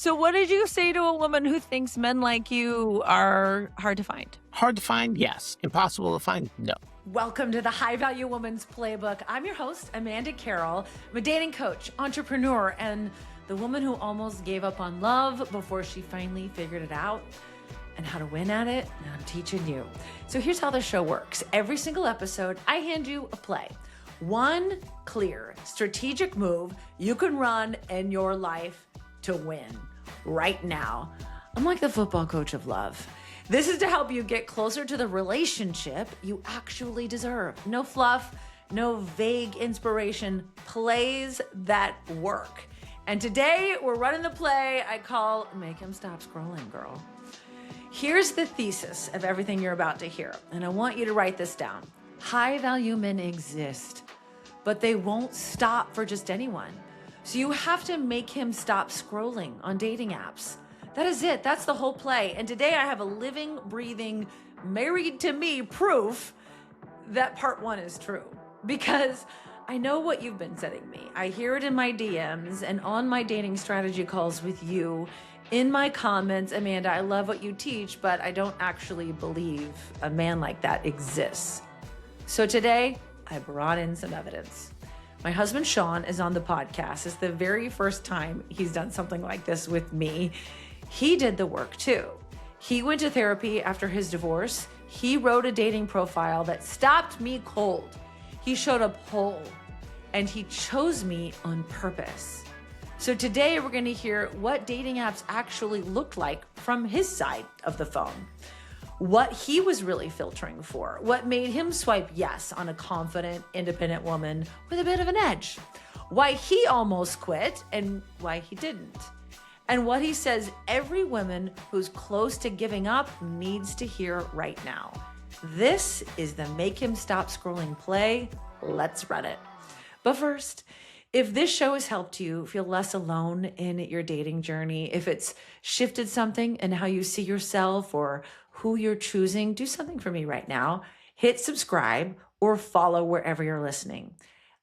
So what did you say to a woman who thinks men like you are hard to find? Hard to find? Yes. Impossible to find? No. Welcome to the High Value Woman's Playbook. I'm your host, Amanda Carroll. I'm a dating coach, entrepreneur, and the woman who almost gave up on love before she finally figured it out and how to win at it. And I'm teaching you. So here's how the show works. Every single episode, I hand you a play. One clear, strategic move you can run in your life to win right now. I'm like the football coach of love. This is to help you get closer to the relationship you actually deserve. No fluff, no vague inspiration, plays that work. And today we're running the play I call Make Him Stop Scrolling, Girl. Here's the thesis of everything you're about to hear, and I want you to write this down. High value men exist, but they won't stop for just anyone. So you have to make him stop scrolling on dating apps. That is it. That's the whole play. And today I have a living, breathing, married to me proof that part one is true. Because I know what you've been sending me. I hear it in my DMs and on my dating strategy calls with you. In my comments, Amanda, I love what you teach, but I don't actually believe a man like that exists. So today, I brought in some evidence. My husband, Sean, is on the podcast. It's the very first time he's done something like this with me. He did the work too. He went to therapy after his divorce. He wrote a dating profile that stopped me cold. He showed up whole, and he chose me on purpose. So today we're going to hear what dating apps actually looked like from his side of the phone. What he was really filtering for, what made him swipe yes on a confident, independent woman with a bit of an edge, why he almost quit and why he didn't, and what he says every woman who's close to giving up needs to hear right now. This is the Make Him Stop Scrolling play. Let's run it. But first, if this show has helped you feel less alone in your dating journey, if it's shifted something in how you see yourself or who you're choosing, do something for me right now. Hit subscribe or follow wherever you're listening.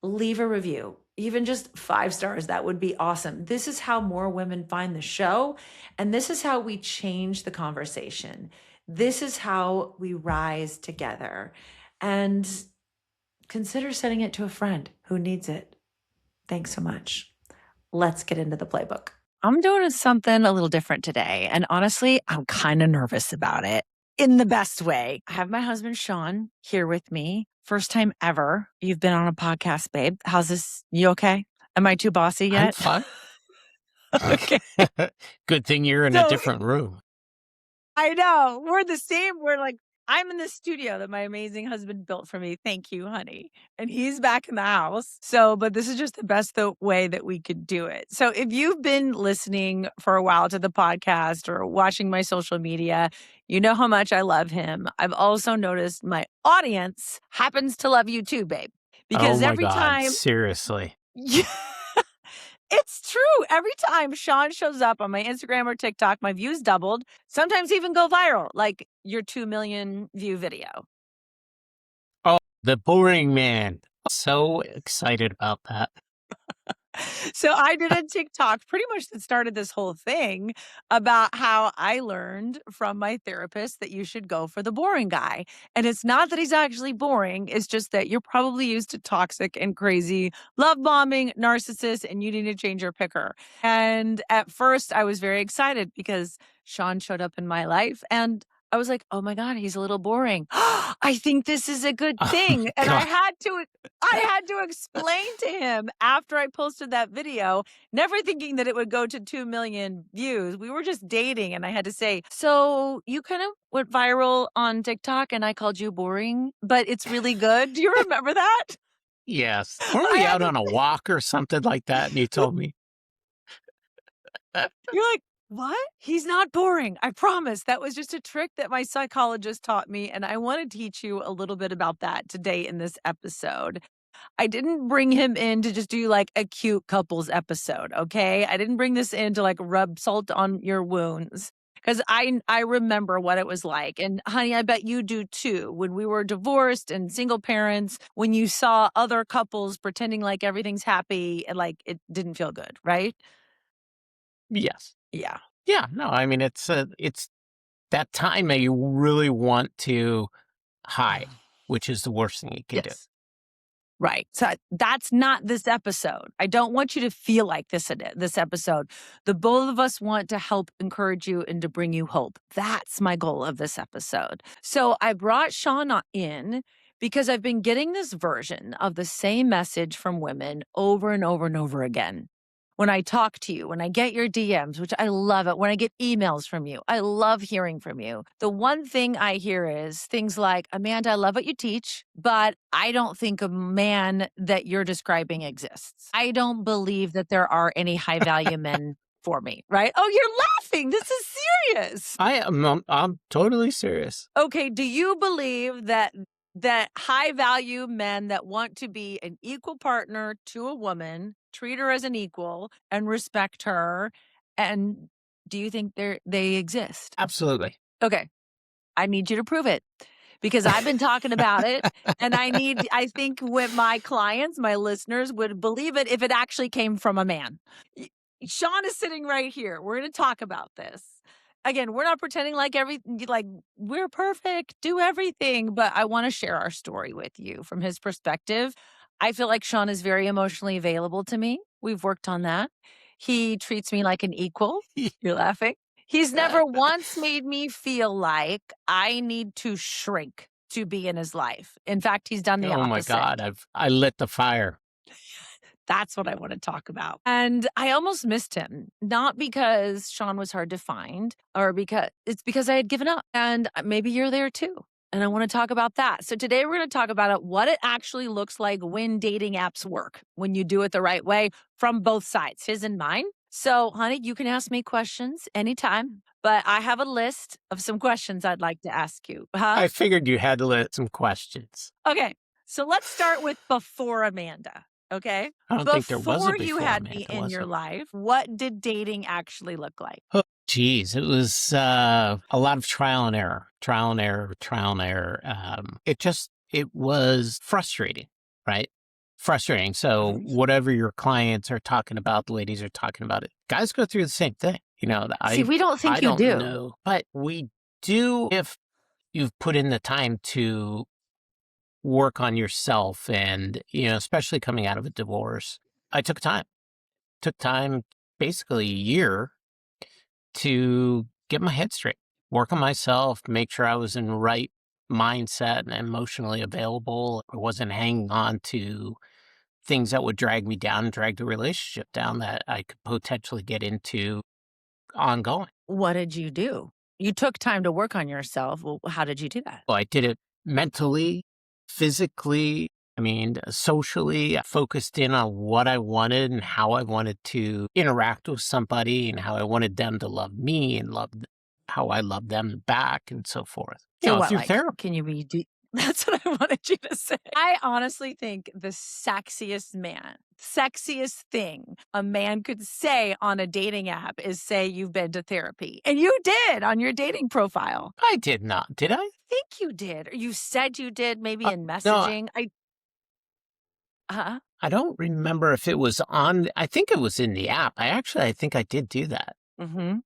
Leave a review, even just 5 stars. That would be awesome. This is how more women find the show, and this is how we change the conversation. This is how we rise together. And consider sending it to a friend who needs it. Thanks so much. Let's get into the playbook. I'm doing something a little different today. And honestly, I'm kind of nervous about it in the best way. I have my husband, Sean, here with me. First time ever you've been on a podcast, babe. How's this? You okay? Am I too bossy yet? I'm fine. Okay. Good thing you're in a different room. I know. We're the same. We're like, I'm in the studio that my amazing husband built for me. Thank you, honey. And he's back in the house. But this is just the best way that we could do it. So if you've been listening for a while to the podcast or watching my social media, you know how much I love him. I've also noticed my audience happens to love you too, babe. Because oh my every God, time. seriously. It's true. Every time Sean shows up on my Instagram or TikTok, my views doubled, sometimes even go viral, like your 2 million view video. Oh, the boring man. So excited about that. So I did a TikTok pretty much that started this whole thing about how I learned from my therapist that you should go for the boring guy. And it's not that he's actually boring. It's just that you're probably used to toxic and crazy love bombing narcissists and you need to change your picker. And at first I was very excited because Sean showed up in my life and I was like, oh my God, he's a little boring. I think this is a good thing. And I had to explain to him after I posted that video, never thinking that it would go to 2 million views. We were just dating and I had to say, so you kind of went viral on TikTok and I called you boring, but it's really good. Do you remember that? Yes. Weren't we out on a walk or something like that? And you told me. You're like, what? He's not boring. I promise. That was just a trick that my psychologist taught me. And I want to teach you a little bit about that today in this episode. I didn't bring him in to just do like a cute couples episode, okay? I didn't bring this in to like rub salt on your wounds because I remember what it was like. And honey, I bet you do too. When we were divorced and single parents, when you saw other couples pretending like everything's happy and like it didn't feel good, right? Yes. Yeah. Yeah, no, I mean, it's that time that you really want to hide, which is the worst thing you can do. Yes. Right. So that's not this episode. I don't want you to feel like this episode. The both of us want to help encourage you and to bring you hope. That's my goal of this episode. So I brought Sean in because I've been getting this version of the same message from women over and over and over again. When I talk to you, when I get your DMs, which I love it, when I get emails from you, I love hearing from you. The one thing I hear is things like, Amanda, I love what you teach, but I don't think a man that you're describing exists. I don't believe that there are any high value men for me, right? Oh, you're laughing. This is serious. I'm totally serious. Okay, do you believe that high value men that want to be an equal partner to a woman, treat her as an equal and respect her, and do you think they exist? Absolutely. Okay, I need you to prove it because I've been talking about it and I think with my clients, my listeners would believe it if it actually came from a man. Sean is sitting right here. We're going to talk about this. Again, we're not pretending like we're perfect, do everything, but I want to share our story with you from his perspective. I feel like Sean is very emotionally available to me. We've worked on that. He treats me like an equal. You're laughing. He's never once made me feel like I need to shrink to be in his life. In fact, he's done the Oh my opposite. God, I lit the fire. That's what I want to talk about. And I almost missed him, not because Sean was hard to find or because I had given up. And maybe you're there too. And I want to talk about that. So today we're going to talk about what it actually looks like when dating apps work, when you do it the right way from both sides, his and mine. So, honey, you can ask me questions anytime, but I have a list of some questions I'd like to ask you. Huh? I figured you had to lit some questions. Okay. So let's start with before Amanda. Okay. I don't think there was a Before you before had Amanda, me in was your there? life, what did dating actually look like? Oh, geez, it was a lot of trial and error, trial and error, trial and error. It was frustrating, right? Frustrating. So whatever your clients are talking about, the ladies are talking about it. Guys go through the same thing. You know, See, we don't think I you don't do. know, but we do if you've put in the time to work on yourself and, especially coming out of a divorce. I took time, basically a year to get my head straight, work on myself, make sure I was in the right mindset and emotionally available. I wasn't hanging on to things that would drag me down and drag the relationship down that I could potentially get into ongoing. What did you do? You took time to work on yourself. Well, how did you do that? Well, I did it mentally, physically, socially. I focused in on what I wanted and how I wanted to interact with somebody and how I wanted them to love me and how I love them back and so forth. So what, Through like, therapy. can you be That's what I wanted you to say. I honestly think the sexiest thing a man could say on a dating app is say you've been to therapy. And you did on your dating profile. I did not, did I? I think you did. Or you said you did, maybe in No, messaging. I don't remember if it was I think it was in the app. I think I did do that. Mm-hmm.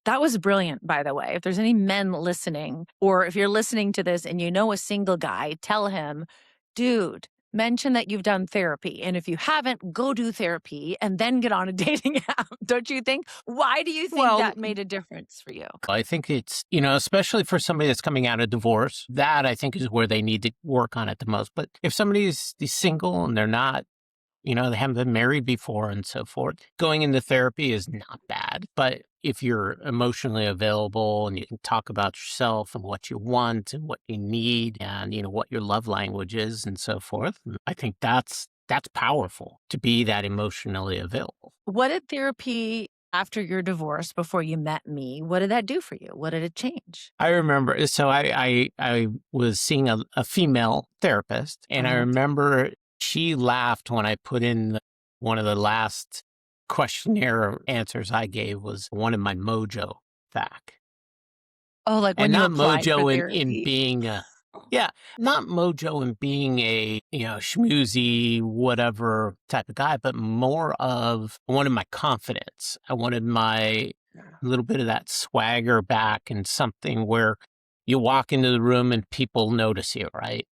That was brilliant, by the way. If there's any men listening, or if you're listening to this and you know a single guy, tell him, dude, mention that you've done therapy. And if you haven't, go do therapy and then get on a dating app. Don't you think? Why do you think that made a difference for you? I think it's, especially for somebody that's coming out of divorce, that I think is where they need to work on it the most. But if somebody is single and they're not, they haven't been married before and so forth, going into therapy is not bad. But if you're emotionally available and you can talk about yourself and what you want and what you need and, what your love language is and so forth, I think that's powerful to be that emotionally available. What did therapy after your divorce, before you met me, what did that do for you? What did it change? I remember, so I was seeing a female therapist, and I remember she laughed when I put in one of the last questionnaire answers I gave was one in my mojo back. Oh, like when And you not applied for mojo in therapy. being Yeah, not mojo and being a, schmoozy, whatever type of guy, but more of I wanted my confidence. I wanted my little bit of that swagger back and something where you walk into the room and people notice you, right?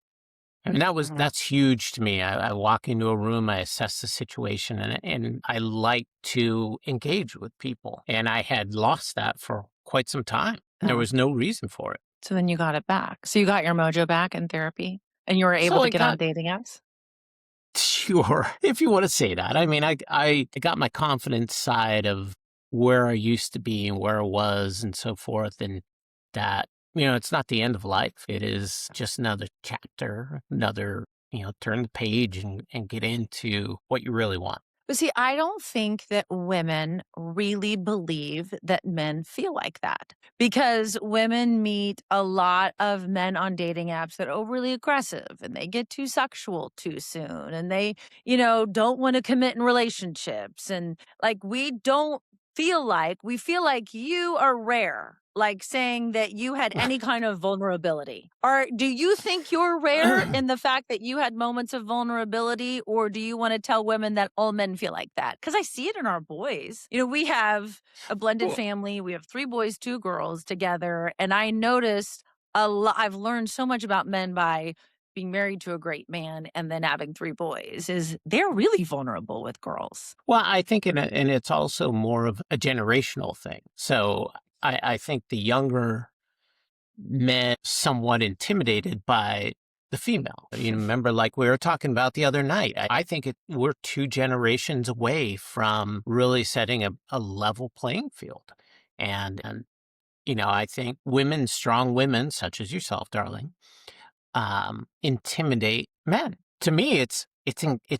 I mean, that's huge to me. I walk into a room, I assess the situation, and I like to engage with people. And I had lost that for quite some time. There Oh. was no reason for it. So then you got it back. So you got your mojo back in therapy and you were able So to I get on got dating apps? Sure, if you want to say that. I mean, I got my confidence side of where I used to be and where I was and so forth, and that it's not the end of life. It is just another chapter, another turn the page and get into what you really want. But see, I don't think that women really believe that men feel like that because women meet a lot of men on dating apps that are overly aggressive and they get too sexual too soon and they, don't want to commit in relationships. And like, we feel like you are rare, like saying that you had any kind of vulnerability. Or do you think you're rare in the fact that you had moments of vulnerability, or do you want to tell women that all men feel like that? Because I see it in our boys. We have a blended Well, family. We have 3 boys, 2 girls together. And I noticed a lot. I've learned so much about men by being married to a great man and then having 3 boys is they're really vulnerable with girls. well, I think and it's also more of a generational thing. So I think the younger men somewhat intimidated by the female. Remember, like we were talking about the other night, I think we're 2 generations away from really setting a level playing field. And I think strong women, such as yourself, darling, intimidate men. To me, it's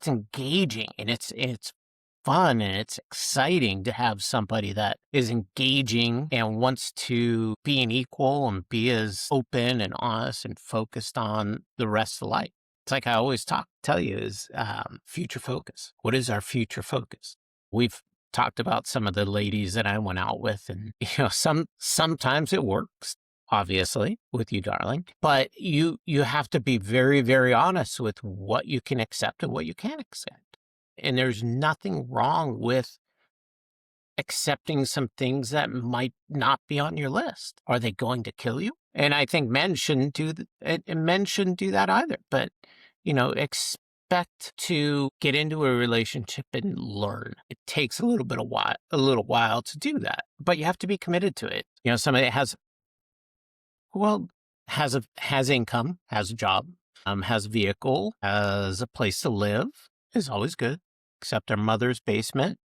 engaging and it's fun and it's exciting to have somebody that is engaging and wants to be an equal and be as open and honest and focused on the rest of life. It's like I always tell you is future focus. What is our future focus? We've talked about some of the ladies that I went out with, and sometimes it works, obviously, with you, darling. But you have to be very, very honest with what you can accept and what you can't accept. And there's nothing wrong with accepting some things that might not be on your list. Are they going to kill you? And I think men shouldn't and men shouldn't do that either. But, expect to get into a relationship and learn. It takes a little while to do that, but you have to be committed to it. Somebody that has income, has a job, has a vehicle, has a place to live is always good, except our mother's basement.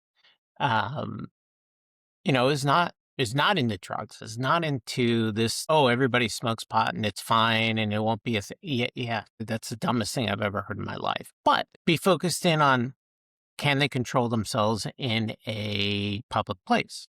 Is not into drugs, is not into this, oh, everybody smokes pot and it's fine and it won't be a thing. Yeah, that's the dumbest thing I've ever heard in my life. But be focused in on, can they control themselves in a public place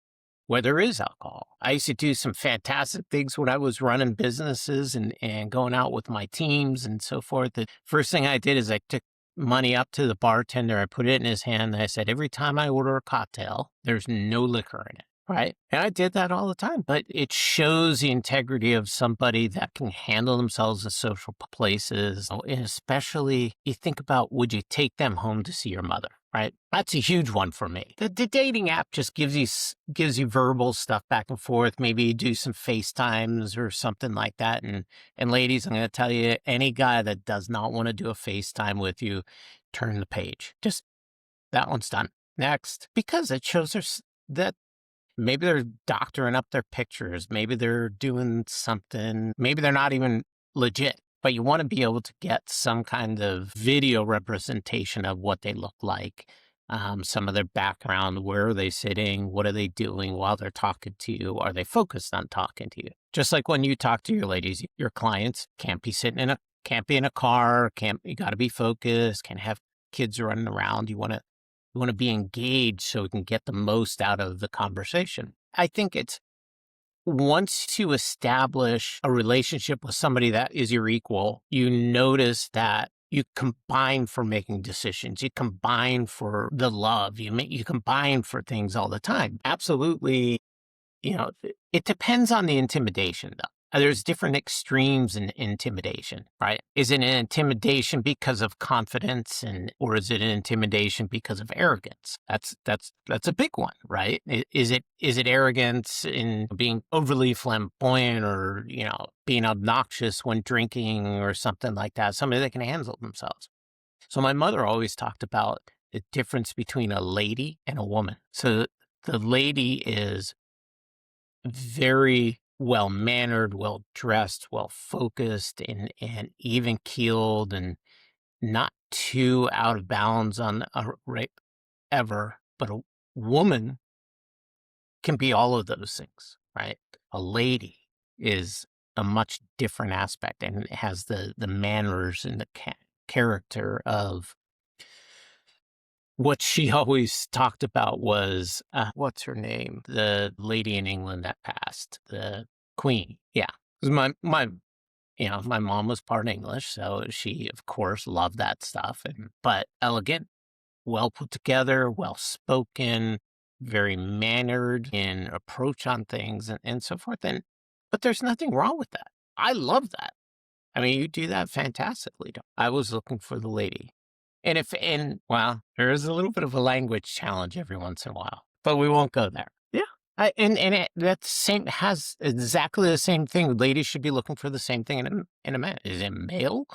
where there is alcohol? I used to do some fantastic things when I was running businesses and going out with my teams and so forth. The first thing I did is I took money up to the bartender. I put it in his hand and I said, every time I order a cocktail, there's no liquor in it. Right. And I did that all the time, but it shows the integrity of somebody that can handle themselves in social places. And especially you think about, would you take them home to see your mother? Right. That's a huge one for me. The dating app just gives you verbal stuff back and forth. Maybe you do some FaceTimes or something like that. And ladies, I'm going to tell you, any guy that does not want to do a FaceTime with you, turn the page. Just that one's done. Next. Because it shows that maybe they're doctoring up their pictures. Maybe they're doing something. Maybe they're not even legit. But you want to be able to get some kind of video representation of what they look like, some of their background. Where are they sitting? What are they doing while they're talking to you? Are they focused on talking to you? Just like when you talk to your ladies, your clients can't be in a car. You got to be focused. Can't have kids running around. You want to be engaged so we can get the most out of the conversation. I think it's once you establish a relationship with somebody that is your equal, you notice that you combine for making decisions. You combine for the love. You combine for things all the time. Absolutely. It depends on the intimidation, though. there's different extremes in intimidation, right? Is it an intimidation because of confidence, or is it an intimidation because of arrogance? That's a big one, right? Is it arrogance in being overly flamboyant, or being obnoxious when drinking or something like that? Somebody that can handle themselves. So my mother always talked about the difference between a lady and a woman. So the lady is very well mannered, well dressed, well focused, and even keeled, and not too out of bounds on right ever. But a woman can be all of those things, right? A lady is a much different aspect, and it has the manners and the character of what she always talked about was, what's her name? The lady in England that passed, the Queen. Yeah. 'Cause my mom was part English, so she, of course, loved that stuff. But elegant, well put together, well spoken, very mannered in approach on things, and so forth. But there's nothing wrong with that. I love that. I mean, you do that fantastically. I was looking for the lady. Well, there is a little bit of a language challenge every once in a while, but we won't go there. Yeah. That same has exactly the same thing. Ladies should be looking for the same thing in a man. Is he a male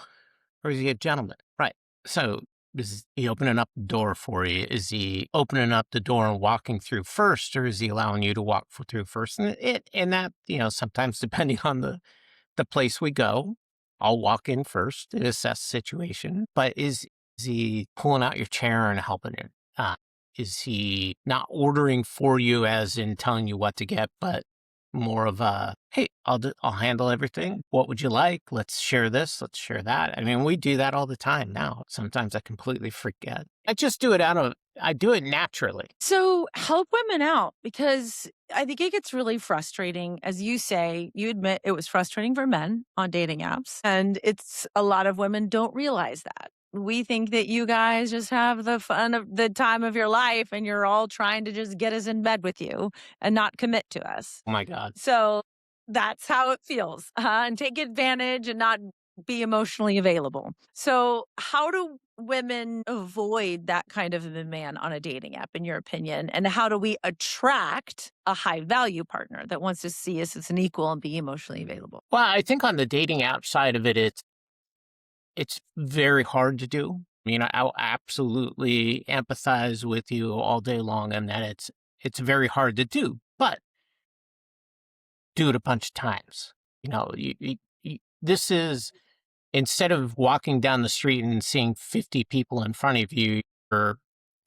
or is he a gentleman? Right. So is he opening up the door for you? Is he opening up the door and walking through first, or is he allowing you to walk through first? And that, sometimes depending on the place we go, I'll walk in first to assess the situation. But is he pulling out your chair and helping you? Is he not ordering for you, as in telling you what to get, but more of a, hey, I'll handle everything. What would you like? Let's share this. Let's share that. I mean, we do that all the time now. Sometimes I completely forget. I just do it I do it naturally. So help women out, because I think it gets really frustrating. As you say, you admit it was frustrating for men on dating apps. And it's a lot of women don't realize that. We think that you guys just have the fun of the time of your life and you're all trying to just get us in bed with you and not commit to us. Oh my God. So that's how it feels, and take advantage and not be emotionally available. So how do women avoid that kind of a man on a dating app, in your opinion? And how do we attract a high value partner that wants to see us as an equal and be emotionally available? Well, I think on the dating app side of it, it's very hard to do. I mean, I'll absolutely empathize with you all day long, and that it's very hard to do, but do it a bunch of times. This is, instead of walking down the street and seeing 50 people in front of you, or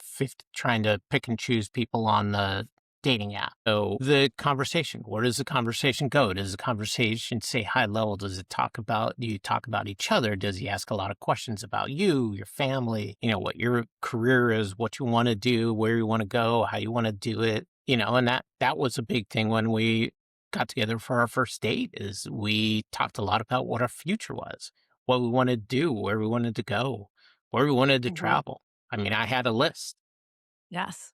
50, trying to pick and choose people on the dating app. So the conversation, where does the conversation go? Does the conversation say high level? Do you talk about each other? Does he ask a lot of questions about you, your family, what your career is, what you want to do, where you want to go, how you want to do it, and that was a big thing when we got together for our first date. Is we talked a lot about what our future was, what we wanted to do, where we wanted to go, where we wanted to travel. I mean, I had a list. Yes.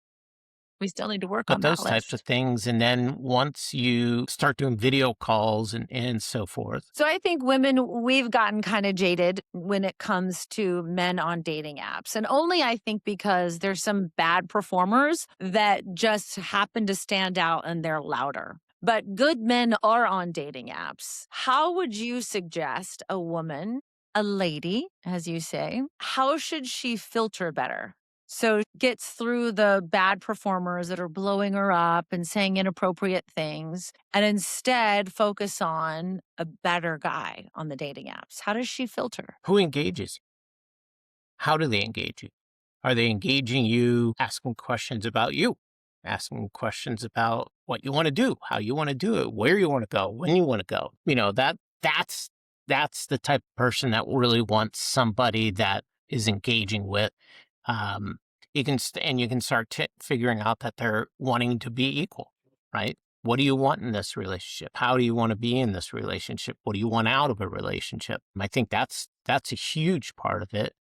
We still need to work But on that those types of list. things. And then once you start doing video calls and so forth. So I think women, we've gotten kind of jaded when it comes to men on dating apps. And only, I think, because there's some bad performers that just happen to stand out and they're louder. But good men are on dating apps. How would you suggest a woman, a lady, as you say, how should she filter better? So gets through the bad performers that are blowing her up and saying inappropriate things, and instead focus on a better guy on the dating apps. How does she filter? Who engages you? How do they engage you? Are they engaging you, asking questions about you, asking questions about what you want to do, how you want to do it, where you want to go, when you want to go? That's the type of person that really wants somebody that is engaging with. You can start figuring out that they're wanting to be equal, right? What do you want in this relationship? How do you want to be in this relationship? What do you want out of a relationship? I think that's a huge part of it.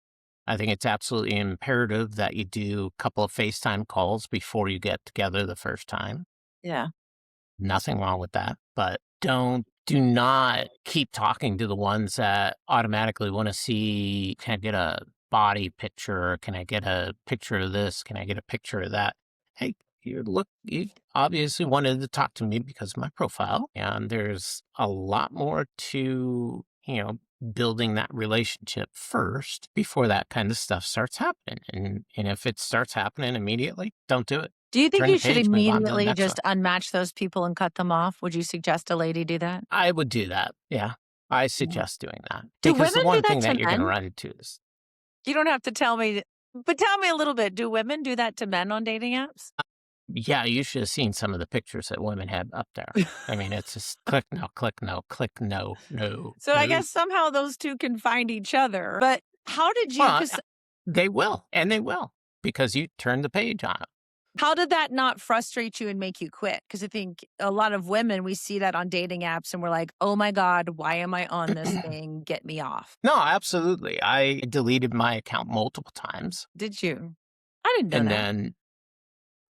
I think it's absolutely imperative that you do a couple of FaceTime calls before you get together the first time. Yeah. Nothing wrong with that, but don't do not keep talking to the ones that automatically want to see, can I get a body picture? Can I get a picture of this? Can I get a picture of that? Hey, you obviously wanted to talk to me because of my profile. And there's a lot more to, building that relationship first before that kind of stuff starts happening. And if it starts happening immediately, don't do it. Do you think Turn you the should page, move on to the immediately next one. just unmatch those people and cut them off? Would you suggest a lady do that? I would do that. Yeah. I Yeah. suggest doing that. Do Because the women do one that thing to that you're going to men? run into is, You don't have to tell me, but tell me a little bit. Do women do that to men on dating apps? yeah, you should have seen some of the pictures that women have up there. I mean, it's just click no, click no, click no, no, So I no. guess somehow those two can find each other. But how did you, Well, because they will, and they will, because you turn the page on them. how did that not frustrate you and make you quit? Because I think a lot of women, we see that on dating apps and we're like, oh my God, why am I on this thing? Get me off. No, absolutely. I deleted my account multiple times. Did you? I didn't know And that. then,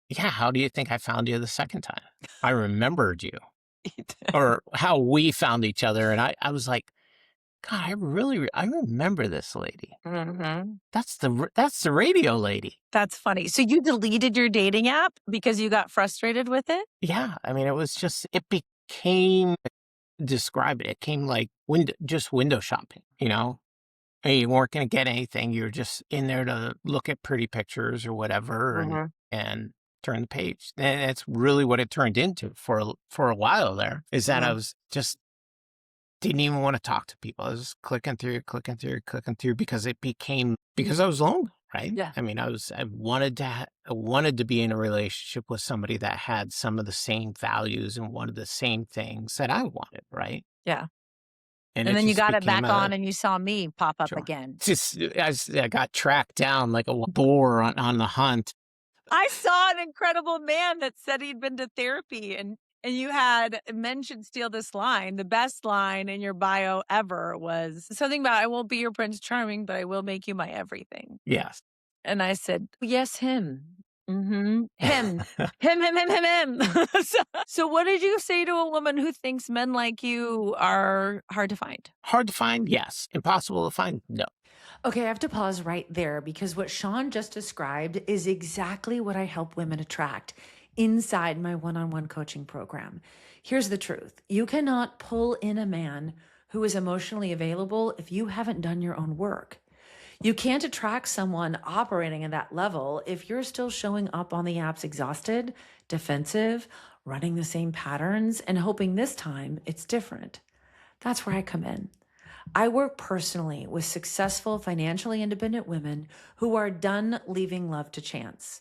yeah, how do you think I found you the second time? I remembered you, or how we found each other. And I was like, God, I remember this lady. Mhm. That's the radio lady. That's funny. So you deleted your dating app because you got frustrated with it? Yeah, I mean, it became, describe it. It came like just window shopping, And you weren't going to get anything. You're just in there to look at pretty pictures or whatever, Mhm. and turn the page. And that's really what it turned into for a while there. Is that I Mhm. was just didn't even want to talk to people. I was just clicking through, because because I was lonely, right? Yeah. I mean, I wanted to be in a relationship with somebody that had some of the same values and wanted the same things that I wanted, right? Yeah. And And it then you just got it became back on and you saw me pop up sure. again. I got tracked down like a boar on the hunt. I saw an incredible man that said he'd been to therapy and you had men should steal this line. The best line in your bio ever was something about I won't be your Prince Charming, but I will make you my everything. Yes. And I said, yes, him. Him. Him. So what did you say to a woman who thinks men like you are hard to find? Hard to find? Yes. Impossible to find? No. Okay, I have to pause right there because what Sean just described is exactly what I help women attract inside my one-on-one coaching program. Here's the truth. You cannot pull in a man who is emotionally available if you haven't done your own work. You can't attract someone operating at that level if you're still showing up on the apps exhausted, defensive, running the same patterns, and hoping this time it's different. That's where I come in. I work personally with successful, financially independent women who are done leaving love to chance.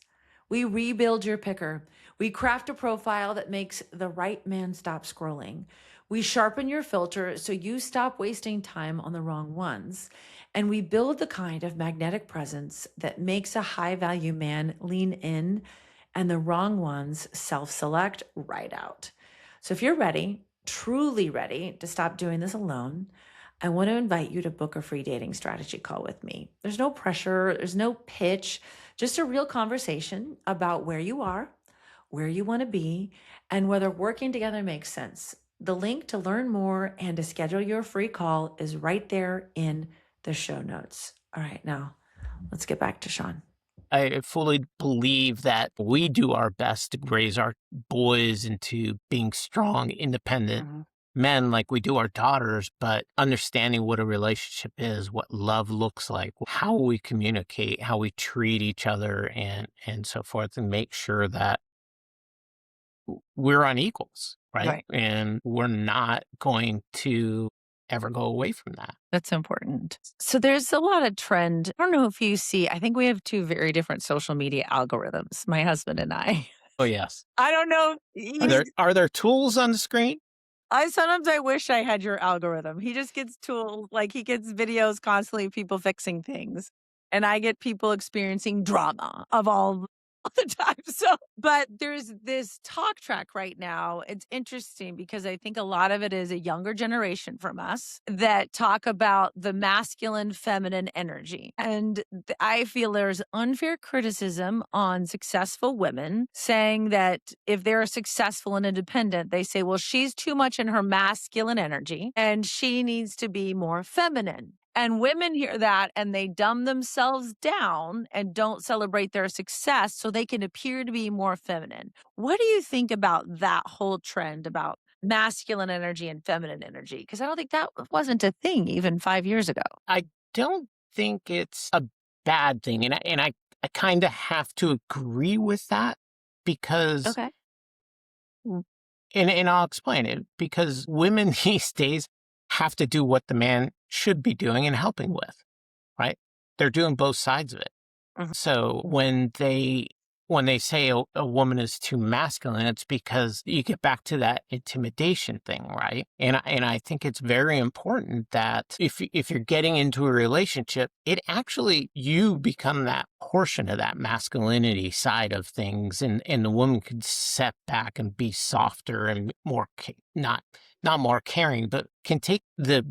We rebuild your picker. We craft a profile that makes the right man stop scrolling. We sharpen your filter so you stop wasting time on the wrong ones. And we build the kind of magnetic presence that makes a high value man lean in and the wrong ones self-select right out. So if you're ready, truly ready to stop doing this alone, I want to invite you to book a free dating strategy call with me. There's no pressure, there's no pitch, just a real conversation about where you are, where you want to be, and whether working together makes sense. The link to learn more and to schedule your free call is right there in the show notes. All right, now let's get back to Sean. I fully believe that we do our best to raise our boys into being strong, independent men like we do our daughters, but understanding what a relationship is, what love looks like, how we communicate, how we treat each other, and so forth, and make sure that we're on equals, right? Right. And we're not going to ever go away from that. That's important. So there's a lot of trend. I don't know if you see, I think we have two very different social media algorithms, my husband and I. Oh, yes. I don't know. Are there tools on the screen? Sometimes I wish I had your algorithm. He just gets tools, like he gets videos constantly of people fixing things. And I get people experiencing drama of all all the time. So, but there's this talk track right now. It's interesting because I think a lot of it is a younger generation from us that talk about the masculine, feminine energy. And I feel there's unfair criticism on successful women saying that if they're successful and independent, they say, well, she's too much in her masculine energy and she needs to be more feminine. And women hear that and they dumb themselves down and don't celebrate their success so they can appear to be more feminine. What do you think about that whole trend about masculine energy and feminine energy? Because I don't think that wasn't a thing even 5 years ago. I don't think it's a bad thing. I kind of have to agree with that because, Okay. and I'll explain it, because women these days have to do what the man should be doing and helping with, right? They're doing both sides of it. Mhm. So when they say a woman is too masculine, it's because you get back to that intimidation thing, right? And I think it's very important that if you're getting into a relationship, it actually you become that portion of that masculinity side of things, and the woman could step back and be softer and more not more caring, but can take the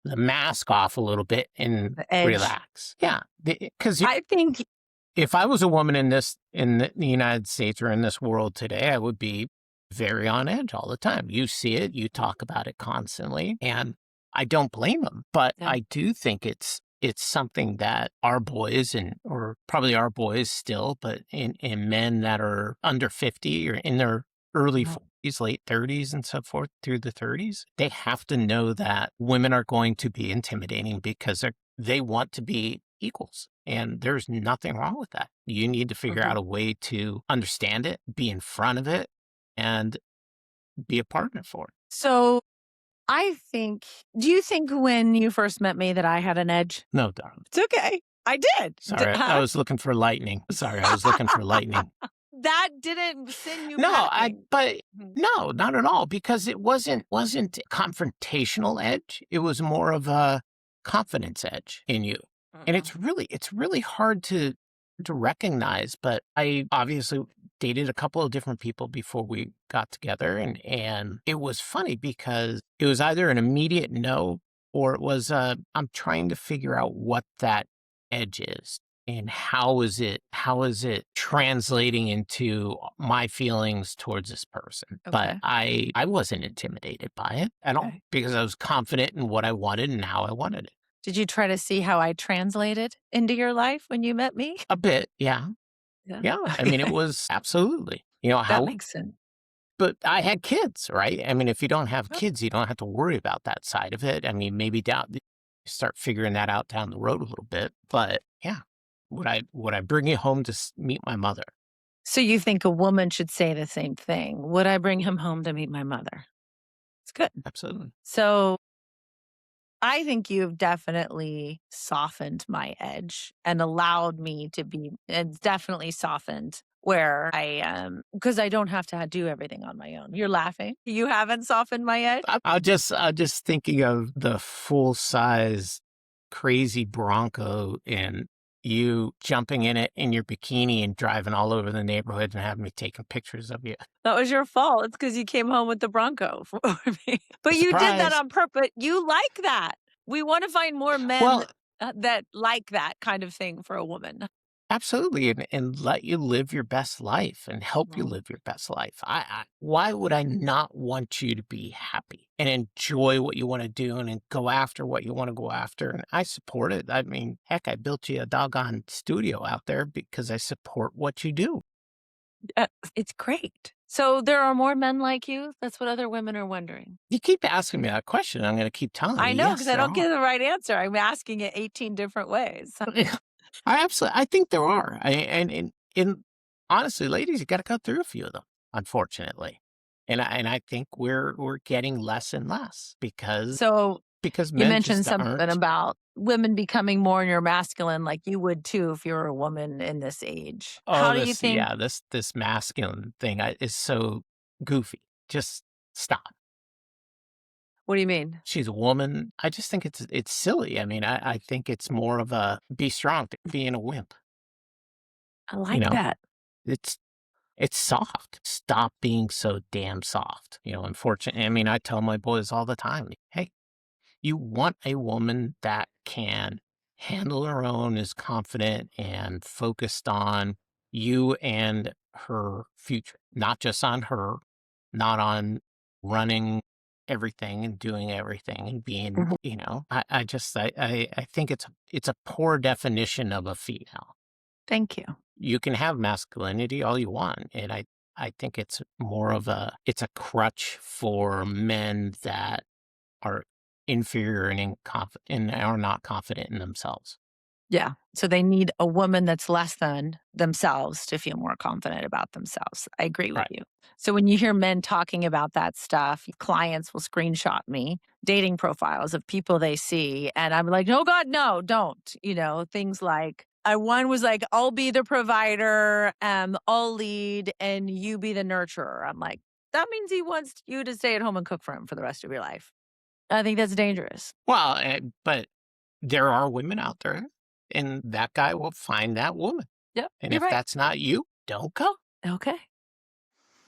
mask off a little bit and The edge. relax. Yeah, because I think if I was a woman in the United States or in this world today, I would be very on edge all the time. You see it, you talk about it constantly, and I don't blame them. But yeah. I do think it's something that our boys or probably our boys still, but in men that are under 50 or in their early Mhm. 40s, late 30s, and so forth through the 30s, they have to know that women are going to be intimidating because they want to be equals. And there's nothing wrong with that. You need to figure Mhm. out a way to understand it, be in front of it, and be a partner for it. So do you think when you first met me that I had an edge? No, darling. It's okay. I did. Sorry, I Huh? was looking for lightning. Sorry, I was looking for lightning. That didn't send you No, packing. but Mhm. no, not at all, because it wasn't confrontational edge. It was more of a confidence edge in you. And Mm-mm. it's really hard to recognize, but I obviously dated a couple of different people before we got together, and it was funny because it was either an immediate no or it was I'm trying to figure out what that edge is and how is it translating into my feelings towards this person. But Okay. I wasn't intimidated by it at all Okay. because I was confident in what I wanted and how I wanted it. Did you try to see how I translated into your life when you met me? A bit, yeah. Yeah. Yeah, I mean, it Okay. was absolutely. That How makes sense. but I had kids, right? I mean, if you don't have Oh, kids, you don't have to worry about that side of it. I mean, maybe start figuring that out down the road a little bit, but yeah. Would I bring you home to meet my mother? so you think a woman should say the same thing? Would I bring him home to meet my mother? It's good. Absolutely. So I think you've definitely softened my edge and allowed me to be it's definitely softened where I am because I don't have to do everything on my own. You're laughing. You haven't softened my edge? I'm just thinking of the full size crazy Bronco and you jumping in it in your bikini and driving all over the neighborhood and having me taking pictures of you. That was your fault. It's because you came home with the Bronco for me. But you did that Surprise. on purpose. You like that. We want to find more men Well, that like that kind of thing for a woman. absolutely, and let you live your best life and help you Mhm. live your best life. Why would I not want you to be happy and enjoy what you want to do and go after what you want to go after? And I support it. I mean, heck, I built you a doggone studio out there because I support what you do. Uh, it's great. So there are more men like you? That's what other women are wondering. You keep asking me that question, I'm going to keep telling I you, know yes, because I there don't are. get the right answer. I'm asking it 18 different ways. I think there are. And honestly, ladies, you got to cut through a few of them, unfortunately. And I think we're getting less and less So because you men mentioned just something aren't. about women becoming more in your masculine like you would too if you're a woman in this age. Oh, How do you think this masculine thing is so goofy. Just stop. what do you mean? She's a woman. I just think it's silly. I mean, I think it's more of a be strong, being a wimp. I You like know, that. it's it's soft. Stop being so damn soft. Unfortunately, I mean, I tell my boys all the time, hey, you want a woman that can handle her own, is confident and focused on you and her future, not just on her, not on running everything and doing everything and being, Mhm. I think it's a poor definition of a female. Thank you. You can have masculinity all you want, and I think it's more of it's a crutch for men that are inferior and and are not confident in themselves. Yeah. So they need a woman that's less than themselves to feel more confident about themselves. I agree with Right. you. So when you hear men talking about that stuff, clients will screenshot me dating profiles of people they see. And I'm like, oh God, no, don't. Things like, one was like, I'll be the provider, I'll lead, and you be the nurturer. I'm like, that means he wants you to stay at home and cook for him for the rest of your life. I think that's dangerous. Well, but there are women out there, and that guy will find that woman. Yep. And You're if right. that's not you, don't go. Okay.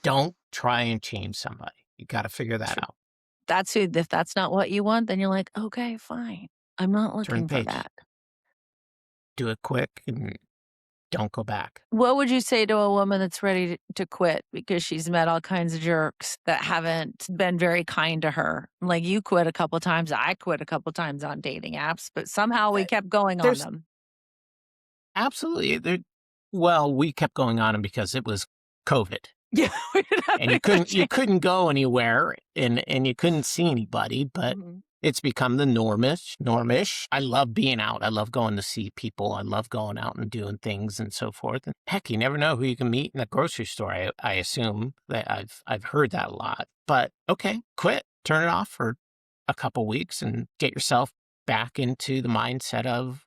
Don't try and change somebody. You got to figure that out. If that's not what you want, then you're like, "Okay, fine. I'm not Turn the looking for page. that." Do it quick and don't go back. What would you say to a woman that's ready to quit because she's met all kinds of jerks that haven't been very kind to her? Like, you quit a couple times, I quit a couple times on dating apps, but somehow we Uh, kept going on There's them. absolutely well, we kept going on them because it was COVID. Yeah, we didn't have And any you coaching. couldn't go anywhere and you couldn't see anybody, but Mhm. it's become the normish. I love being out. I love going to see people. I love going out and doing things and so forth. And heck, you never know who you can meet in a grocery store. I assume that I've heard that a lot. But okay, quit, turn it off for a couple weeks and get yourself back into the mindset of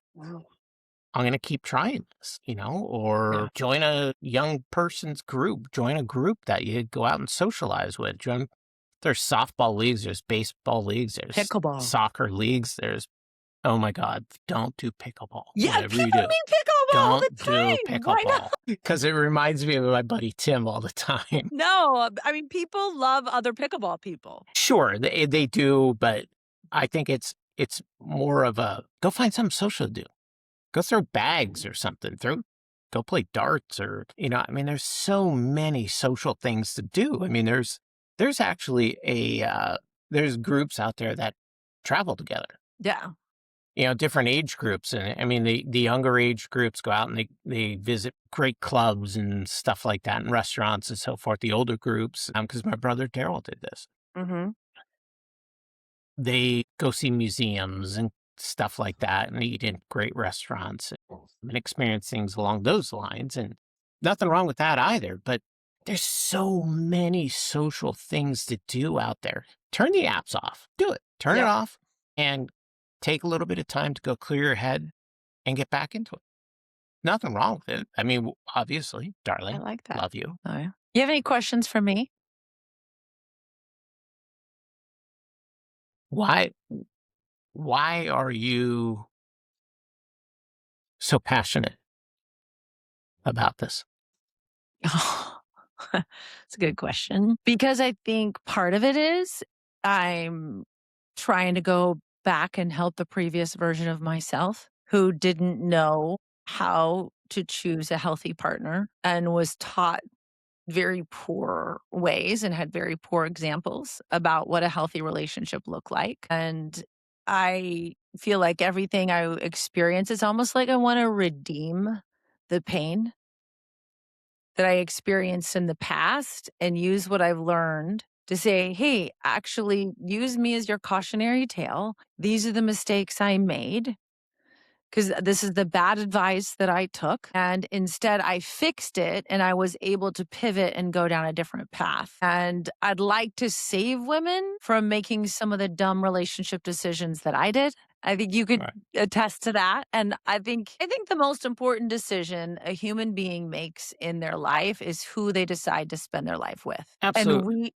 I'm going to keep trying this, or join a young person's group, join a group that you go out and socialize with. There's softball leagues, there's baseball leagues, there's Pickleball. soccer leagues, oh my God, don't do pickleball. Yeah, Whatever you people do, mean pickleball all the don't do time. Why not? pickleball because it reminds me of my buddy Tim all the time. No, I mean, people love other pickleball people. Sure, they do, but I think it's more of a go find something social to do. Go throw bags or something. Go play darts or I mean, there's so many social things to do. I mean, there's actually there's groups out there that travel together. Yeah. Different age groups, and I mean, the younger age groups go out and they visit great clubs and stuff like that, and restaurants and so forth. The older groups, because my brother Daryl did this. Mhm. They go see museums and stuff like that and eat in great restaurants and experience things along those lines. And nothing wrong with that either. But there's so many social things to do out there. Turn the apps off. Do it. Turn it Yep. off and take a little bit of time to go clear your head and get back into it. Nothing wrong with it. I mean, obviously, I darling, like that. love you. Oh, yeah. You have any questions for me? Why why are you so passionate about this? It's a good question because I think part of it is I'm trying to go back and help the previous version of myself who didn't know how to choose a healthy partner and was taught very poor ways and had very poor examples about what a healthy relationship looked like. And I feel like everything I experience, it's almost like I want to redeem the pain that I experienced in the past and use what I've learned to say, hey, actually use me as your cautionary tale. These are the mistakes I made because this is the bad advice that I took. And instead, I fixed it and I was able to pivot and go down a different path. And I'd like to save women from making some of the dumb relationship decisions that I did. I think you could Right. attest to that. And I think the most important decision a human being makes in their life is who they decide to spend their life with. And Absolutely.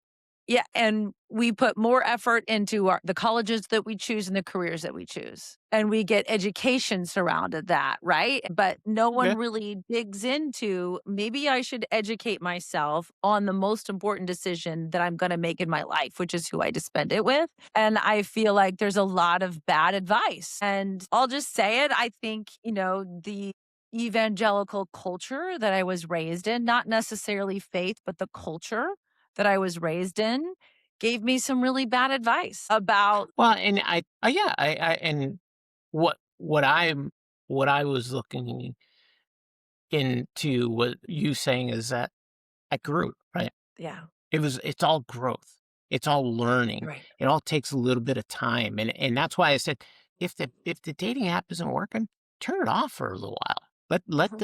Yeah, and we put more effort into the colleges that we choose and the careers that we choose. And we get education surrounded that, right? But no one Yeah. really digs into maybe I should educate myself on the most important decision that I'm going to make in my life, which is who I to spend it with. And I feel like there's a lot of bad advice. And I'll just say it. I think, the evangelical culture that I was raised in, not necessarily faith, but the culture that I was raised in gave me some really bad advice about. Well, and and what I was looking into what you saying is that I grew, right? Yeah, It's all growth. It's all learning. right. It all takes a little bit of time. And that's why I said if the dating app isn't working, turn it off for a little while. Let Mhm.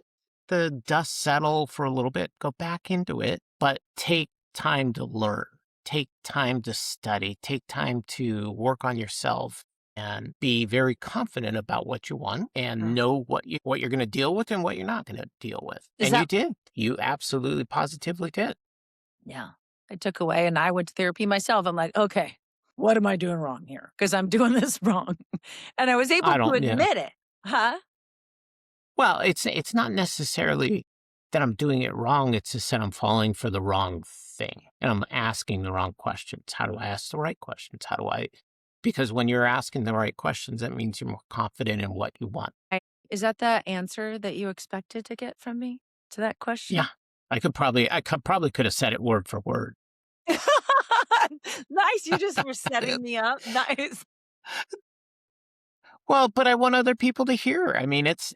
the dust settle for a little bit, go back into it, but take time to learn. Take time to study, take time to work on yourself and be very confident about what you want and Yeah. know what you're going to deal with and what you're not going to deal with. Is And you that did. You absolutely positively did. Yeah. I took away and I went to therapy myself. I'm like, "Okay, what am I doing wrong here? Because 'Cause I'm doing this wrong." And I was able I to don't yeah. admit it. Huh? Well, it's not necessarily that I'm doing it wrong, it's just that I'm falling for the wrong thing, and I'm asking the wrong questions. How do I ask the right questions? How do I because when you're asking the right questions, that means you're more confident in what you want. I Is that the answer that you expected to get from me to that Yeah. question? I could have said it word for word. Nice, you just were setting me up. Nice. Well, but I want other people to hear. I mean, it's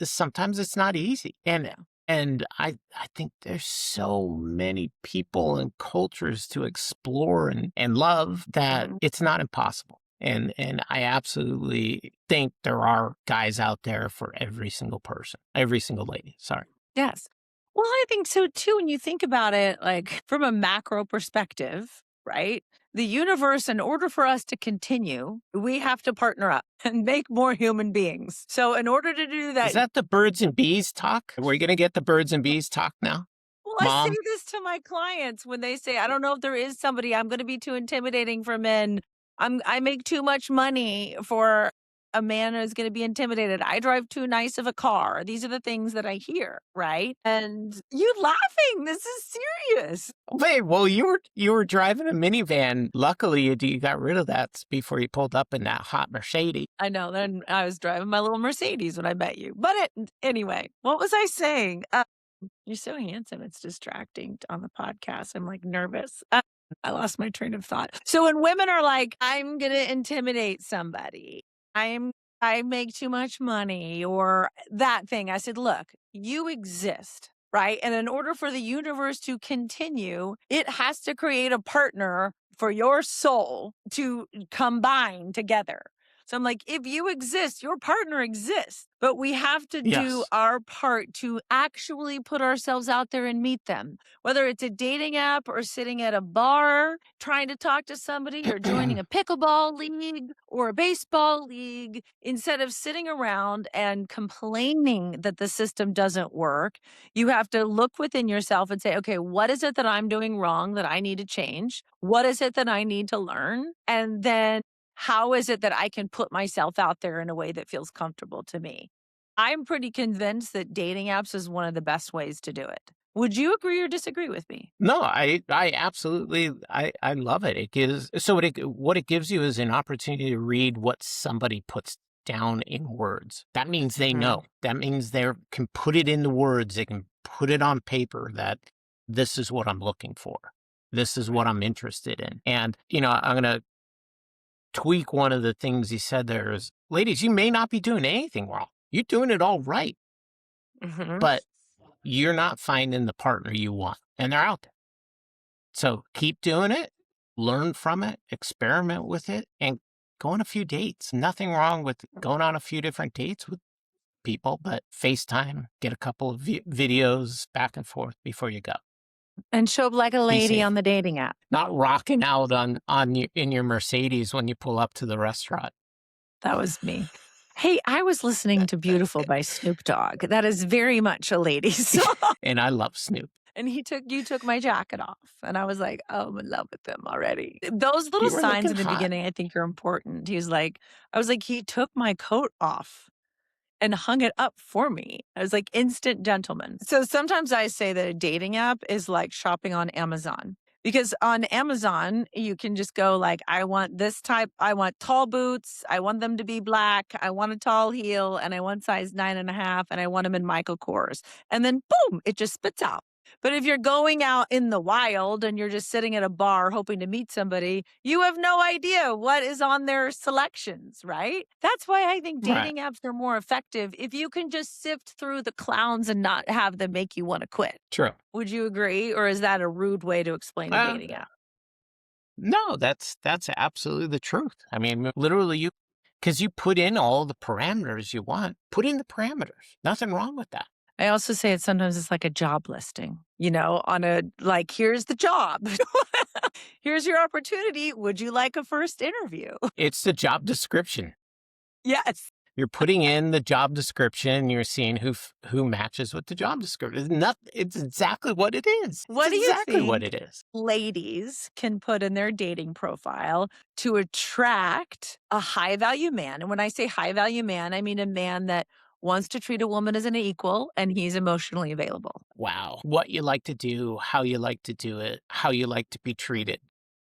sometimes it's not easy. Yeah. And I think there's so many people and cultures to explore and love that Mhm. it's not impossible. And I absolutely think there are guys out there for every single person, every single lady. Sorry. Yes. Well, I think so too. When you think about it, like from a macro perspective, right? The universe, in order for us to continue, we have to partner up and make more human beings. So, in order to do Is that, that the birds and bees talk? We're gonna get the birds and bees talk now, well, I say Mom? this to my clients when they say, I don't know if there is somebody, I'm going to be too intimidating for men. I make too much money for a man who's going to be intimidated. I drive too nice of a car. These are the things that I hear, right? And you laughing. This is serious. Wait, well, you were driving a minivan. Luckily, you got rid of that before you pulled up in that hot Mercedes. I know. Then I was driving my little Mercedes when I met you. But anyway, what was I saying? You're so handsome. It's distracting on the podcast. I'm like nervous. I lost my train of thought. So when women are like, I'm going to intimidate somebody, I'm, I make too much money or that thing, I said, look, you exist. Right. And in order for the universe to continue, it has to create a partner for your soul to combine together. So I'm like, if you exist, your partner exists, but we have to do Yes. our part to actually put ourselves out there and meet them. Whether it's a dating app or sitting at a bar trying to talk to somebody or joining a pickleball league or a baseball league, instead of sitting around and complaining that the system doesn't work, you have to look within yourself and say, okay, what is it that I'm doing wrong that I need to change? What is it that I need to learn? And then how is it that I can put myself out there in a way that feels comfortable to me? I'm pretty convinced that dating apps is one of the best ways to do it. Would you agree or disagree with me? No, I absolutely I love it. It gives what it gives you is an opportunity to read what somebody puts down in words. That means they Mhm. know. That means they can put it into words. They can put it on paper that this is what I'm looking for. This is what Right. I'm interested in. And I'm gonna tweak one of the things he said there is, ladies, you may not be doing anything wrong. You're doing it all right, Mhm. but you're not finding the partner you want. And they're out there. So keep doing it, learn from it, experiment with it, and go on a few dates. Nothing wrong with going on a few different dates with people, but FaceTime, get a couple of videos back and forth before you go. And show up like a Be lady safe. on the dating app. Not rocking out in your Mercedes when you pull up to the restaurant. That was me. Hey, I was listening to Beautiful by Snoop Dogg. That is very much a lady song. And I love Snoop. And you took my jacket off. And I was like, oh, I'm in love with him already. Those little You were signs looking in the hot. beginning, I think are important. I was like, he took my coat off and hung it up for me. I was like instant gentleman. So sometimes I say that a dating app is like shopping on Amazon. Because on Amazon, you can just go like, I want this type, I want tall boots, I want them to be black, I want a tall heel, and I want size 9.5, and I want them in Michael Kors. And then boom, it just spits out. But if you're going out in the wild and you're just sitting at a bar hoping to meet somebody, you have no idea what is on their selections, right? That's why I think Right. dating apps are more effective if you can just sift through the clowns and not have them make you want to quit. True. Would you agree? Or is that a rude way to explain a Uh, dating app? no, that's absolutely the truth. I mean, literally, because you put in all the parameters you want. Put in the parameters. Nothing wrong with that. I also say sometimes it's like a job listing, on a, like, here's the job. Here's your opportunity. Would you like a first interview? It's the job description. Yes. You're putting in the job description. You're seeing who matches with the job description. It's exactly what it is. What It's do you exactly what think it is. ladies can put in their dating profile to attract a high value man? And when I say high value man, I mean a man that wants to treat a woman as an equal and he's emotionally available. Wow. What you like to do, how you like to do it, how you like to be treated,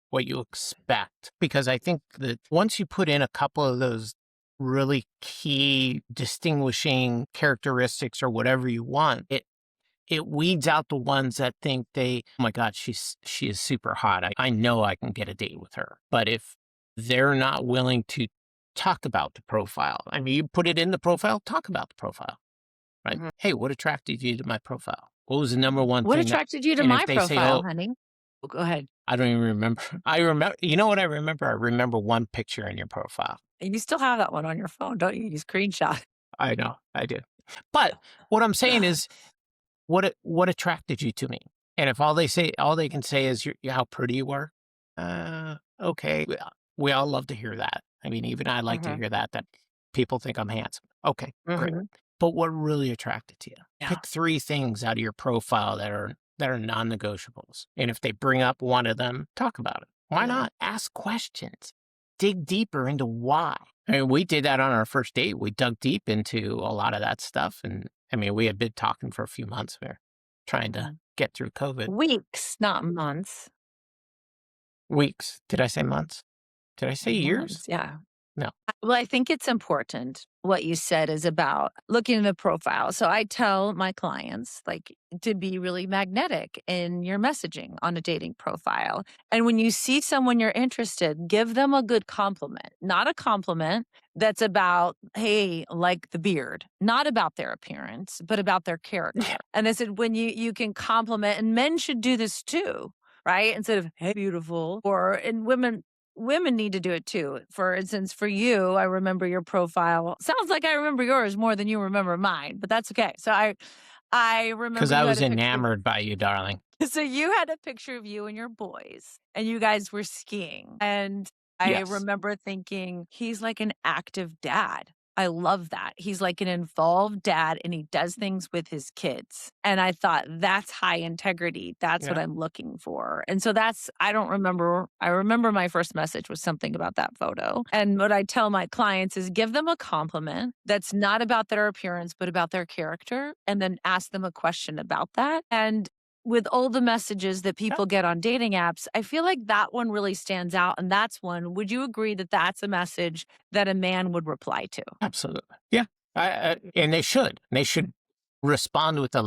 what you expect. Because I think that once you put in a couple of those really key distinguishing characteristics or whatever you want, it weeds out the ones that think oh my God, she is super hot. I know I can get a date with her. But if they're not willing to talk about the profile, I mean, you put it in the profile, talk about the profile, right? Mhm. Hey, what attracted you to my profile? What was the number one What thing that, attracted you to and my if they say, profile, oh, honey? Oh, go ahead. I don't even remember. I remember, you know what I remember? I remember one picture in your profile. And you still have that one on your phone, don't you? You screenshot. I know, I do. But what I'm saying is, what attracted you to me? And if all they can say is how pretty you were, okay, we all love to hear that. I mean, even I like to Mhm. hear that people think I'm handsome. Okay, great. Mhm. But what really attracted to you? Yeah. Pick 3 things out of your profile that are non-negotiables. And if they bring up one of them, talk about it. Why Yeah. not? Ask questions. Dig deeper into why. I mean, we did that on our first date. We dug deep into a lot of that stuff. And I mean, we had been talking for a few months. We were trying to Mhm. get through COVID. Weeks, not months. Weeks. Did I say months? Did I say years? Months, yeah. No. Well, I think it's important what you said is about looking at the profile. So I tell my clients like to be really magnetic in your messaging on a dating profile. And when you see someone you're interested, give them a good compliment, not a compliment that's about, hey, like the beard, not about their appearance, but about their character. And I said, when you can compliment, and men should do this too, right? Instead of, hey, beautiful, and women need to do it too. For instance, for you, I remember your profile. Sounds like I remember yours more than you remember mine, but that's okay. So I remember Because you I had was a picture. enamored by you, darling. So you had a picture of you and your boys, and you guys were skiing. And I Yes. remember thinking, he's like an active dad. I love that. He's like an involved dad and he does things with his kids. And I thought that's high integrity. That's what Yeah. I'm looking for. And so I remember my first message was something about that photo. And what I tell my clients is give them a compliment that's not about their appearance, but about their character. And then ask them a question about that. And with all the messages that people get on dating apps, I feel like that one really stands out. And that's one. Would you agree that that's a message that a man would reply to? Absolutely. Yeah. And they should. They should respond with a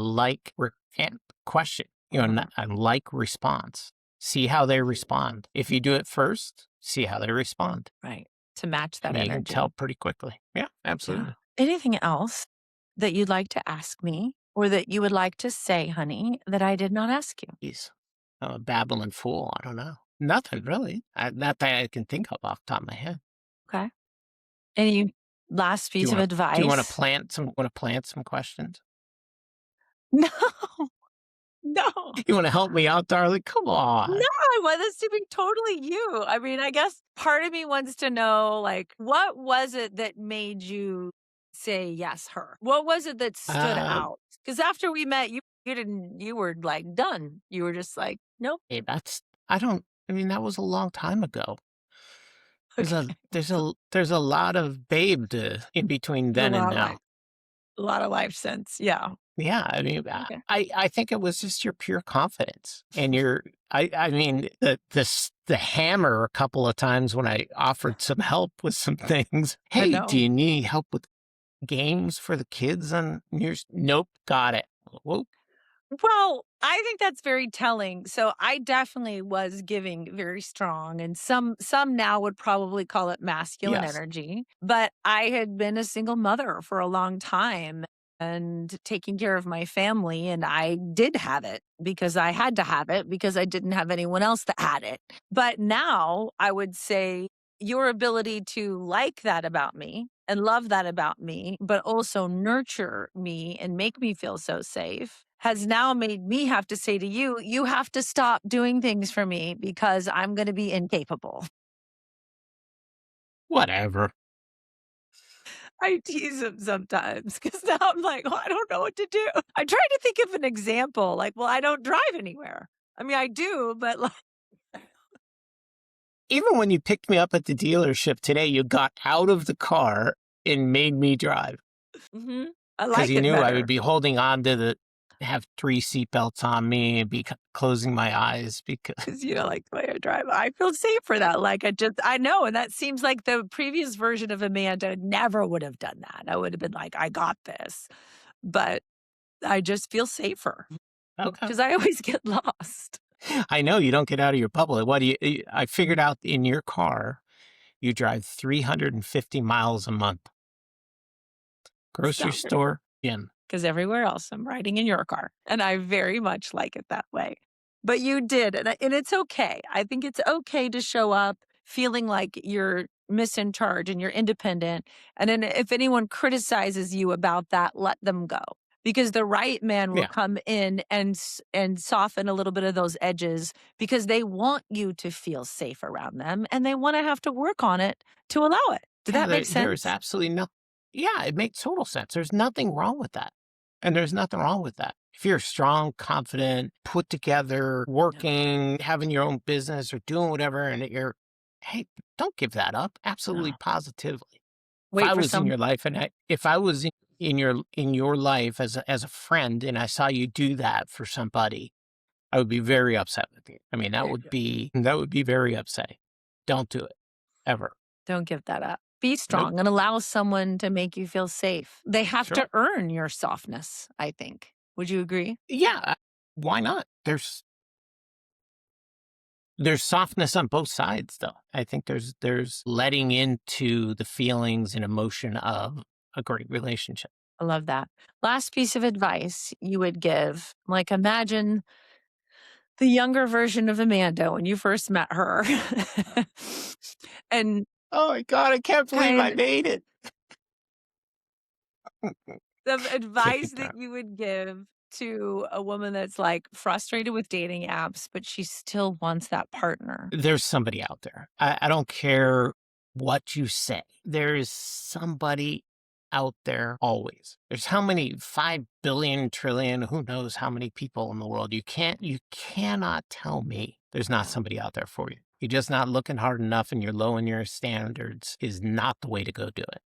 question, a like response. See how they respond. If you do it first, see how they respond. Right. To match that And you can energy. tell pretty quickly. Yeah, absolutely. Yeah. Anything else that you'd like to ask me or that you would like to say, honey, that I did not ask you? Jeez. I'm a babbling fool. I don't know. Nothing really. Not that I can think of off the top of my head. Okay. Any last piece of advice? Do you want to plant some questions? No. No. You want to help me out, darling? Come on. No, I want this to be totally you. I mean, I guess part of me wants to know, like, what was it that made you say yes, her. What was it that stood Um, out? Because after we met, you were like done. You were just like, nope. hey, I don't, I mean, that was a long time ago. Okay. There's a lot of babe in between There's a then and lot of life. now. A lot of life since. Yeah. Yeah, I mean, Okay. I think it was just your pure confidence and your I mean, the hammer a couple of times when I offered some help with some things. I "Hey, do know. you need help with games for the kids on yours?" "Nope, got it." "Whoa." Well, I think that's very telling. So I definitely was giving very strong, and some now would probably call it masculine Yes. energy, but I had been a single mother for a long time and taking care of my family, and I did have it because I had to have it because I didn't have anyone else that had it. But now I would say your ability to like that about me and love that about me, but also nurture me and make me feel so safe has now made me have to say to you, you have to stop doing things for me because I'm going to be incapable. Whatever. I tease him sometimes because now I'm like, well, I don't know what to do. I try to think of an example like, well, I don't drive anywhere. I mean, I do, but like, Even when you picked me up at the dealership today, you got out of the car and made me drive mhm, I because like you it knew I would better. be holding on to have 3 seatbelts on me and be closing my eyes because 'Cause you don't like the way I drive. I feel safe for that. Like, I know, and that seems like the previous version of Amanda never would have done that. I would have been like, "I got this." But I just feel safer okay. because I always get lost. I know you don't get out of your bubble. I figured out in your car, you drive 350 miles a month. Grocery Astounding. store, gym. Because everywhere else, I'm riding in your car, and I very much like it that way. But you did, and it's okay. I think it's okay to show up feeling like you're miss in charge and you're independent, and then if anyone criticizes you about that, let them go, because the right man will Yeah. come in and soften a little bit of those edges because they want you to feel safe around them, and they wanna have to work on it to allow it. Did Yeah, that make there is sense? absolutely no yeah, it makes total sense. There's nothing wrong with that, and there's nothing wrong with that. If you're strong, confident, put together, Yeah. working, having your own business or doing whatever, and you're hey, don't give that up. Absolutely, No. positively. If Wait I for was in some your life and if I was in your life as a friend and I saw you do that for somebody, I would be very upset with you. I mean, that would be very upsetting. Don't do it ever. Don't give that up. Be Nope. strong and allow someone to make you feel safe. They have Sure. to earn your softness, I think. Would you agree? Yeah. Why not? There's softness on both sides, though. I think there's letting into the feelings and emotion of a great relationship. I love that. Last piece of advice you would give, like imagine the younger version of Amanda when you first met her. And Oh my god! I can't believe I kind made it. of Take advice it that down. you would give to a woman that's like frustrated with dating apps, but she still wants that partner. There's somebody out there. I don't care what you say. There is somebody out there always. There's how many 5 billion trillion, who knows how many people in the world. You cannot tell me there's not Yeah. somebody out there for you. You're just not looking hard enough and you're low in your standards is not the way to go do it.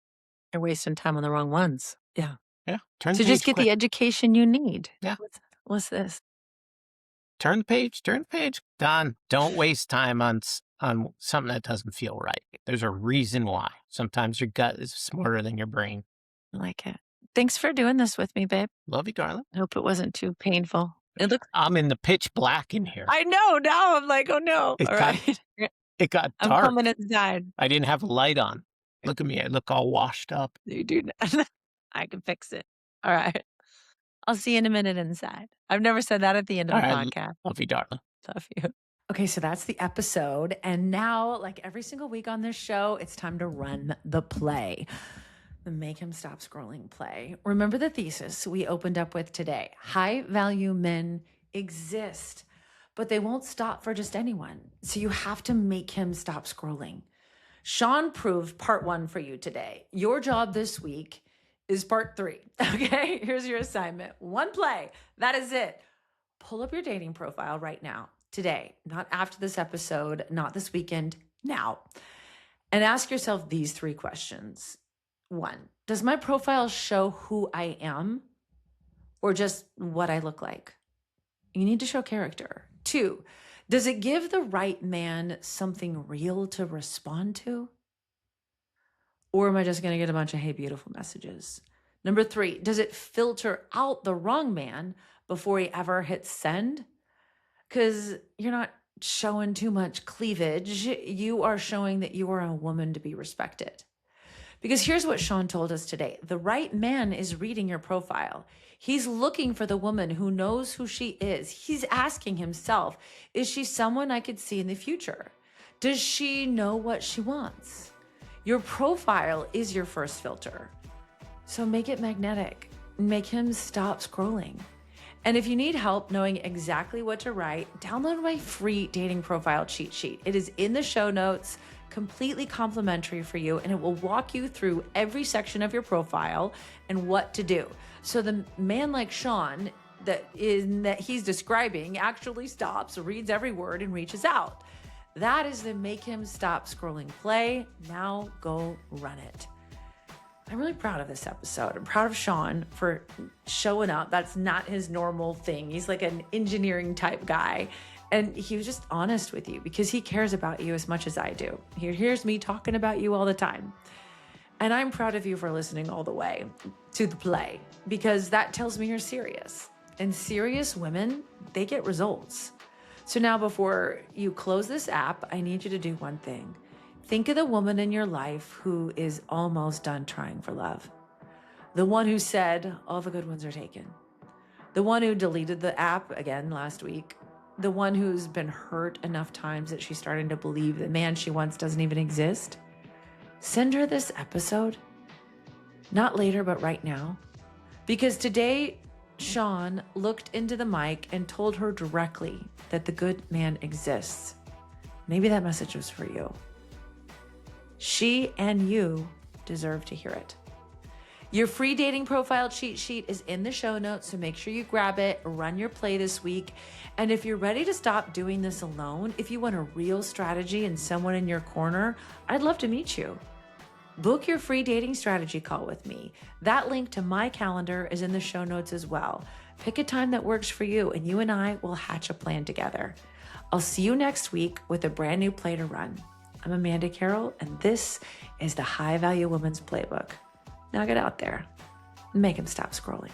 You're wasting time on the wrong ones. Yeah. Yeah. Turn the To just page get quick. the education you need. Yeah. What's this? Turn the page. Turn the page. Done. Don't waste time on something that doesn't feel right. There's a reason why. Sometimes your gut is smarter than your brain. I like it. Thanks for doing this with me, babe. Love you, darling. Hope it wasn't too painful. It looks I'm in the pitch black in here. I know, now I'm like, "Oh, no." It All got right. it got I'm dark. coming inside. I didn't have a light on. Look at me. I look all washed up. You do not I can fix it. All right. I'll see you in a minute inside. I've never said that at the end of All a right. podcast. Love you, darling. Love you. Okay, so that's the episode. And now, like every single week on this show, it's time to run the play. The Make Him Stop Scrolling play. Remember the thesis we opened up with today. High value men exist, but they won't stop for just anyone. So you have to make him stop scrolling. Sean proved part one for you today. Your job this week is part 3. Okay, here's your assignment. 1 play. That is it. Pull up your dating profile right now, today, not after this episode, not this weekend, now. And ask yourself these 3 questions. 1, does my profile show who I am or just what I look like? You need to show character. 2, does it give the right man something real to respond to? Or am I just going to get a bunch of hey, beautiful messages? Number 3, does it filter out the wrong man before he ever hits send? Because you're not showing too much cleavage. You are showing that you are a woman to be respected. Because here's what Sean told us today. The right man is reading your profile. He's looking for the woman who knows who she is. He's asking himself, is she someone I could see in the future? Does she know what she wants? Your profile is your first filter. So make it magnetic. Make him stop scrolling. And if you need help knowing exactly what to write, download my free dating profile cheat sheet. It is in the show notes, completely complimentary for you, and it will walk you through every section of your profile and what to do. So the man like Sean that he's describing actually stops, reads every word, and reaches out. That is the make him stop scrolling play. Now go run it. I'm really proud of this episode. I'm proud of Sean for showing up. That's not his normal thing. He's like an engineering type guy. And he was just honest with you because he cares about you as much as I do. He hears me talking about you all the time. And I'm proud of you for listening all the way to the play because that tells me you're serious. And serious women, they get results. So now before you close this app, I need you to do one thing. Think of the woman in your life who is almost done trying for love. The one who said, all the good ones are taken. The one who deleted the app again last week. The one who's been hurt enough times that she's starting to believe the man she wants doesn't even exist. Send her this episode. Not later, but right now. Because today, Sean looked into the mic and told her directly that the good man exists. Maybe that message was for you. She and you deserve to hear it. Your free dating profile cheat sheet is in the show notes, so make sure you grab it, run your play this week. And if you're ready to stop doing this alone, if you want a real strategy and someone in your corner, I'd love to meet you. Book your free dating strategy call with me. That link to my calendar is in the show notes as well. Pick a time that works for you, and you and I will hatch a plan together. I'll see you next week with a brand new play to run. I'm Amanda Carroll, and this is the High Value Woman's Playbook. Now get out there and make him stop scrolling.